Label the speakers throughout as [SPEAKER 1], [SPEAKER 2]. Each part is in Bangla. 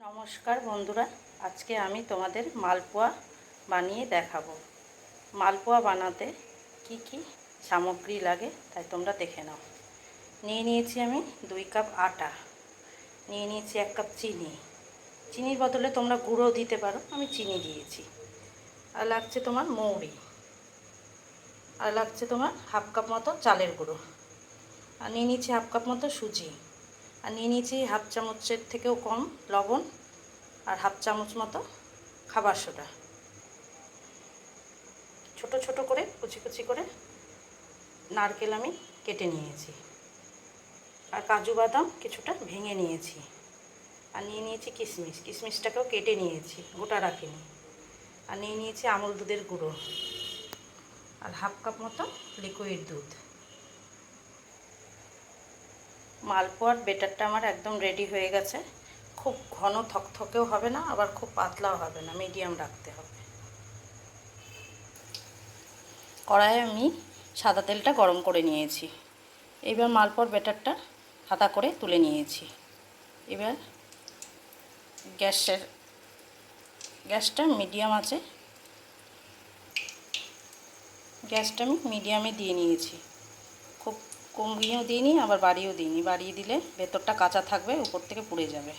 [SPEAKER 1] নমস্কার বন্ধুরা, আজকে আমি তোমাদের মালপোয়া বানিয়ে দেখাবো। মালপোয়া বানাতে কি কি সামগ্রী লাগে তাই তোমরা দেখে নাও। নিয়ে নিয়েছি আমি 2 কাপ আটা, নিয়ে নিয়েছি 1 কাপ চিনি। চিনির বদলে তোমরা গুঁড়ো দিতে পারো, আমি চিনি দিয়েছি। আর লাগছে তোমার মৌরি, আর লাগছে তোমার 1/2 কাপ মতো চালের গুঁড়ো। আর নিয়ে নিয়েছি 1/2 কাপ মতো সুজি। আর নিয়ে নিয়েছি 1/2 চামচের থেকেও কম লবণ, আর 1/2 চামচ মতো খাবার সোডা। ছোট ছোট করে কুচি কুচি করে নারকেল আমি কেটে নিয়েছি, আর কাজু বাদাম কিছুটা ভেঙে নিয়েছি। আর নিয়ে নিয়েছি কিশমিশ, কিশমিশটাকেও কেটে নিয়েছি, গোটা রাখিনি। আর নিয়ে নিয়েছি আমুল দুধের গুঁড়ো, আর 1/2 কাপ মতো লিকুইড দুধ। মালপোয়ার বেটারটা আমার একদম রেডি হয়ে গেছে। খুব ঘন থকথকেও হবে না, আবার খুব পাতলাও হবে না, মিডিয়াম রাখতে হবে। কড়াইয়ে আমি সাদা তেলটা গরম করে নিয়েছি। এবার মালপোয়ার ব্যাটারটা হাতা করে তুলে নিয়েছি। এবার গ্যাসটা মিডিয়াম আছে, গ্যাসটা আমি মিডিয়ামে দিয়ে নিয়েছি। খুব কমিয়েও দিইনি, আবার বাড়িয়েও দিইনি। বাড়িয়ে দিলে ভেতরটা কাঁচা থাকবে, উপর থেকে পুড়ে যাবে,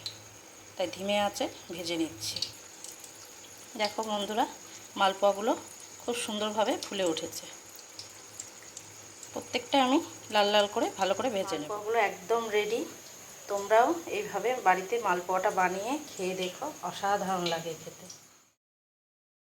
[SPEAKER 1] তাই ধিমে আঁচে ভেজে নিচ্ছি। দেখো বন্ধুরা, মালপোয়াগুলো খুব সুন্দরভাবে ফুলে উঠেছে। প্রত্যেকটা আমি লাল লাল করে ভালো করে ভেজে নেব। মালপোয়াগুলো একদম রেডি। তোমরাও এইভাবে বাড়িতে মালপোয়াটা বানিয়ে খেয়ে দেখো, অসাধারণ লাগে খেতে।